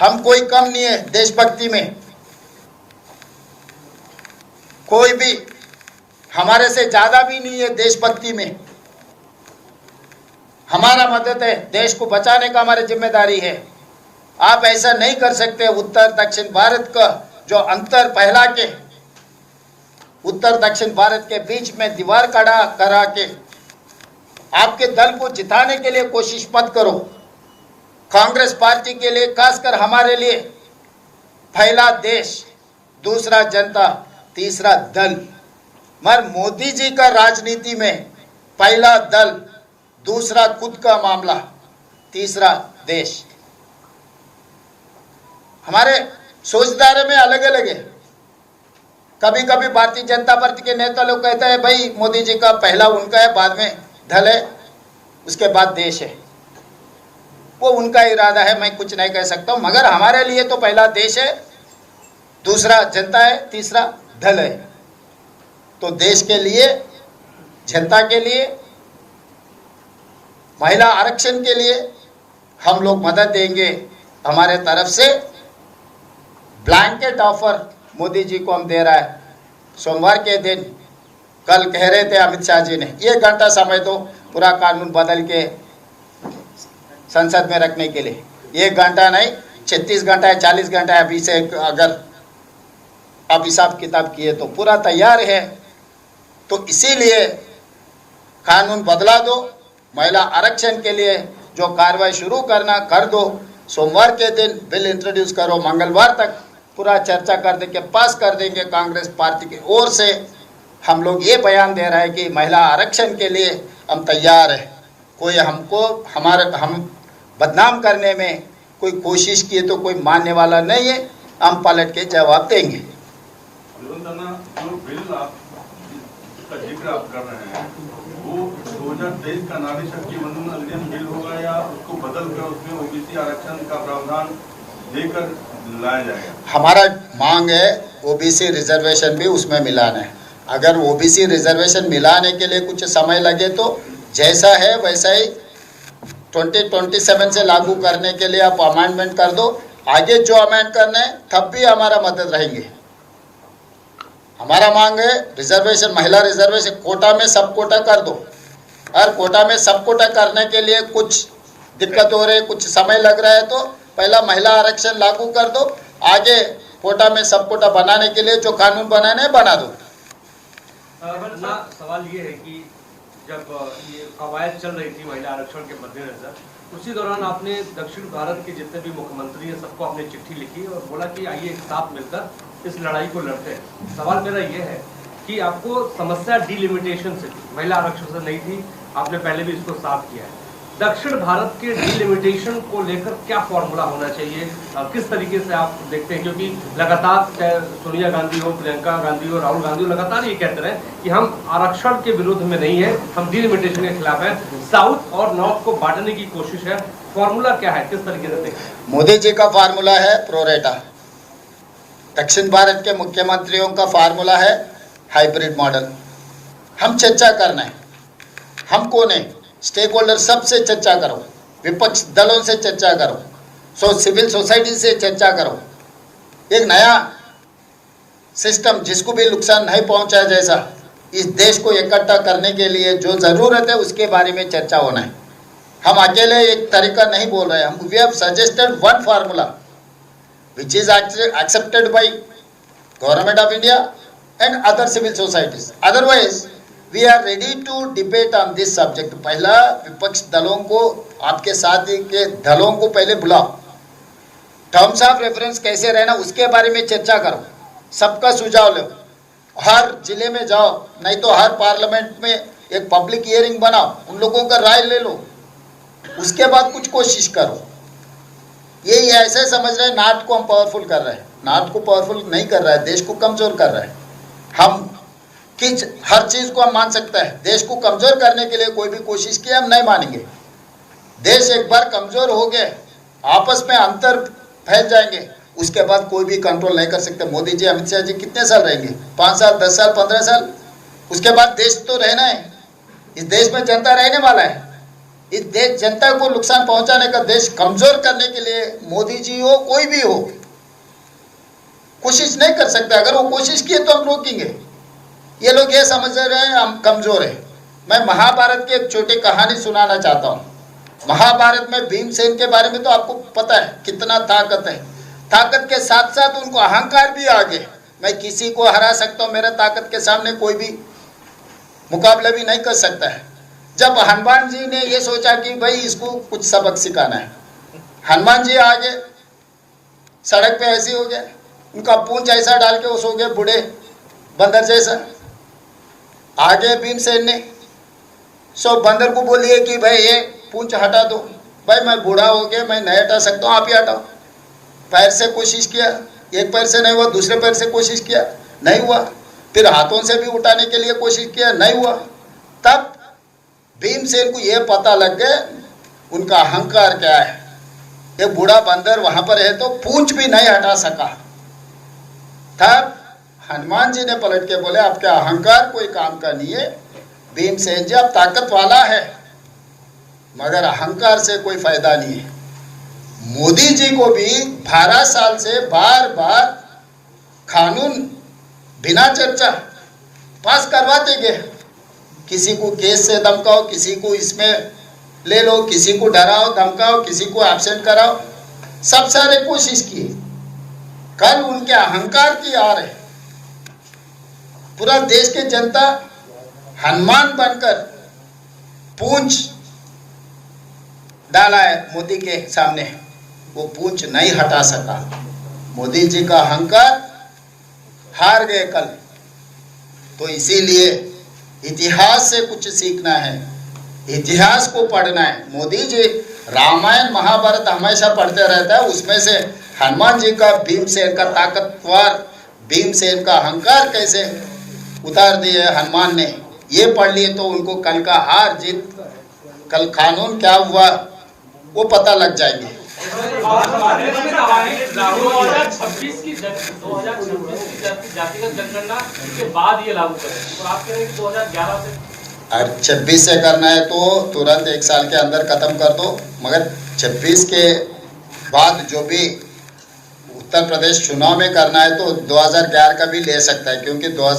हम कोई कम नहीं है देशभक्ति में, कोई भी हमारे से ज्यादा भी नहीं है देशभक्ति में। हमारा मदद है, देश को बचाने का हमारी जिम्मेदारी है। आप ऐसा नहीं कर सकते। उत्तर दक्षिण भारत का जो अंतर फैला के, उत्तर दक्षिण भारत के बीच में दीवार खड़ा करा के आपके दल को जिताने के लिए कोशिश मत करो। कांग्रेस पार्टी के लिए, खासकर हमारे लिए, पहला देश, दूसरा जनता, तीसरा दल। मगर मोदी जी का राजनीति में पहला दल, दूसरा खुद का मामला, तीसरा देश। हमारे सोचधारे में अलग अलग है। कभी कभी भारतीय जनता पार्टी के नेता लोग कहते हैं भाई मोदी जी का पहला उनका है, बाद में दल है, उसके बाद देश है। वो उनका इरादा है, मैं कुछ नहीं कह सकता हूं। मगर हमारे लिए तो पहला देश है, दूसरा जनता है, तीसरा दल है। तो देश के लिए, जनता के लिए, महिला आरक्षण के लिए हम लोग मदद देंगे। हमारे तरफ से ब्लैंकेट ऑफर मोदी जी को हम दे रहा है। सोमवार के दिन, कल कह रहे थे अमित शाह जी ने 1 घंटा समय दो पूरा कानून बदल के संसद में रखने के लिए। 1 घंटा नहीं, 36 घंटा है, 40 घंटा है। अभी से अगर आप हिसाब किताब किए तो पूरा तैयार है। तो इसीलिए कानून बदला दो, महिला आरक्षण के लिए जो कार्रवाई शुरू करना कर दो। सोमवार के दिन बिल इंट्रोड्यूस करो, मंगलवार तक पूरा चर्चा कर देंगे, पास कर देंगे। कांग्रेस पार्टी की ओर से हम लोग ये बयान दे रहे हैं कि महिला आरक्षण के लिए हम तैयार है। कोई हमको हम बदनाम करने में कोई कोशिश किए तो कोई मानने वाला नहीं है। हम पलट के जवाब देंगे। जो बिल आप का जिक्र आप कर रहे हैं वो 2023 का नारी शक्ति वंदन अधिनियम बिल होगा या उसको बदल कर उसमें ओबीसी आरक्षण का प्रावधान देकर लाया जाएगा? हमारा मांग है ओबीसी रिजर्वेशन भी उसमें मिलाना है। अगर ओबीसी रिजर्वेशन मिलाने के लिए कुछ समय लगे तो जैसा है वैसा ही 2027 से लागू करने के लिए आप अमेंडमेंट कर दो। आगे जो अमेंड करना है तब भी हमारा मदद रहेंगे। हमारा मांग है रिजर्वेशन, महिला रिजर्वेशन, कोटा में सब कोटा कर दो। और कोटा में सब कोटा करने के लिए कुछ दिक्कत हो रही है, कुछ समय लग रहा है, तो पहला महिला आरक्षण लागू कर दो। आगे कोटा में सब कोटा बनाने के लिए जो कानून बनाने बना दो। सवाल ये है कि जब ये कवायद चल रही थी महिला आरक्षण के मद्देनजर, उसी दौरान आपने दक्षिण भारत के जितने भी मुख्यमंत्री हैं सबको आपने चिट्ठी लिखी और बोला कि आइए एक साथ मिलकर इस लड़ाई को लड़ते हैं। सवाल मेरा ये है कि आपको समस्या डिलिमिटेशन से थी, महिला आरक्षण से नहीं थी। आपने पहले भी इसको साफ किया है। दक्षिण भारत के डिलिमिटेशन को लेकर क्या फॉर्मूला होना चाहिए, किस तरीके से आप देखते हैं? क्योंकि लगातार चाहे सोनिया गांधी हो, प्रियंका गांधी हो, राहुल गांधी हो, लगातार ये कहते रहे कि हम आरक्षण के विरोध में नहीं है, हम डिलिमिटेशन के खिलाफ है। साउथ और नॉर्थ को बांटने की कोशिश है। फॉर्मूला क्या है, किस तरीके से देखते हैं? मोदी जी का फार्मूला है प्रोरेटा। दक्षिण भारत के मुख्यमंत्रियों का फार्मूला है हाइब्रिड मॉडल। हम चर्चा करना है, हम कौन है, स्टेक होल्डर सबसे चर्चा करो, विपक्ष दलों से चर्चा करो, सिविल सोसाइटी से चर्चा करो। एक नया सिस्टम जिसको भी नुकसान नहीं पहुंचाए जैसा इस देश को इकट्ठा करने के लिए जो ज़रूरत है उसके बारे में चर्चा होना है। हम अकेले एक तरीका नहीं बोल रहे हैं। हम we have suggested one formula which is accepted by Government of India and other civil societies. Otherwise, we are ready to debate on this subject. पहला विपक्ष दलों को, आपके साथी के दलों को पहले बुलाओ, टर्म्स ऑफ रेफरेंस कैसे रहना उसके बारे में चर्चा करो, सबका सुझाव लो, हर जिले में जाओ, नहीं तो हर पार्लियामेंट में एक पब्लिक हियरिंग बनाओ, उन लोगों का राय ले लो, उसके बाद कुछ कोशिश करो। ये ऐसे समझ रहे हैं नॉर्थ को हम पावरफुल कर रहे हैं। नॉर्थ को पावरफुल नहीं कर रहा है, देश को कमजोर कर रहा है। हम किस हर चीज को हम मान सकते हैं, देश को कमजोर करने के लिए कोई भी कोशिश की हम नहीं मानेंगे। देश एक बार कमजोर हो गए, आपस में अंतर फैल जाएंगे, उसके बाद कोई भी कंट्रोल नहीं कर सकते। मोदी जी, अमित शाह जी कितने साल रहेंगे? 5 साल, 10 साल, 15 साल। उसके बाद देश तो रहना है, इस देश में जनता रहने वाला है। इस देश जनता को नुकसान पहुंचाने का, देश कमजोर करने के लिए मोदी जी हो कोई भी हो कोशिश नहीं कर सकता। अगर वो कोशिश किए तो हम रोकेंगे। ये लोग ये समझ रहे हैं हम कमजोर है। मैं महाभारत की एक छोटी कहानी सुनाना चाहता हूँ। महाभारत में भीमसेन के बारे में तो आपको पता है कितना ताकत है। ताकत के साथ साथ उनको अहंकार भी आ गए। मैं किसी को हरा सकता हूँ, मेरा ताकत के सामने कोई भी मुकाबला भी नहीं कर सकता है। जब हनुमान जी ने ये सोचा कि भाई इसको कुछ सबक सिखाना है, हनुमान जी आगे सड़क पे ऐसे हो गया, उनका पूंछ ऐसा डाल के वो सो गए बूढ़े बंदर जैसा। आगे भीमसेन ने सब बंदर को बोलिए कि भाई ये पूंछ हटा दो। भाई मैं बूढ़ा हो गया, मैं नहीं हटा सकता हूँ, आप ही हटाओ। पैर से कोशिश किया, एक पैर से नहीं हुआ, दूसरे पैर से कोशिश किया, नहीं हुआ। फिर हाथों से भी उठाने के लिए कोशिश किया, नहीं हुआ। तब भीमसेन को यह पता लग गया उनका अहंकार क्या है। ये बूढ़ा बंदर वहां पर है तो पूंछ भी नहीं हटा सका। तब हनुमान जी ने पलट के बोले आपके अहंकार कोई काम का नहीं है भीमसेन जी, आप ताकत वाला है मगर अहंकार से कोई फायदा नहीं है। मोदी जी को भी 12 साल से बार बार कानून बिना चर्चा पास करवाते गए। किसी को केस से धमकाओ, किसी को इसमें ले लो, किसी को डराओ धमकाओ, किसी को एब्सेंट कराओ, सब सारे कोशिश किए। कल उनके अहंकार की आ रहे पूरा देश के जनता हनुमान बनकर पूंछ डाला है मोदी के सामने, वो पूंछ नहीं हटा सका। मोदी जी का अहंकार हार गए कल। तो इसीलिए इतिहास से कुछ सीखना है, इतिहास को पढ़ना है। मोदी जी रामायण महाभारत हमेशा पढ़ते रहता है, उसमें से हनुमान जी का भीमसेन का ताकतवर भीमसेन का अहंकार कैसे उतार दिए हनुमान ने, ये पढ़ लिए तो उनको कल का हार जीत, कल कानून क्या हुआ वो पता लग जाएंगे। 2026 की जातिगत जनगणना के बाद ये लागू करें, तो आप कह रहे हैं कि 2011 से 26 से करना है तो तुरंत 1 साल के अंदर खत्म कर दो। मगर 26 के बाद जो भी उत्तर प्रदेश चुनाव में करना है तो 2011 का भी ले सकता है, क्योंकि 2000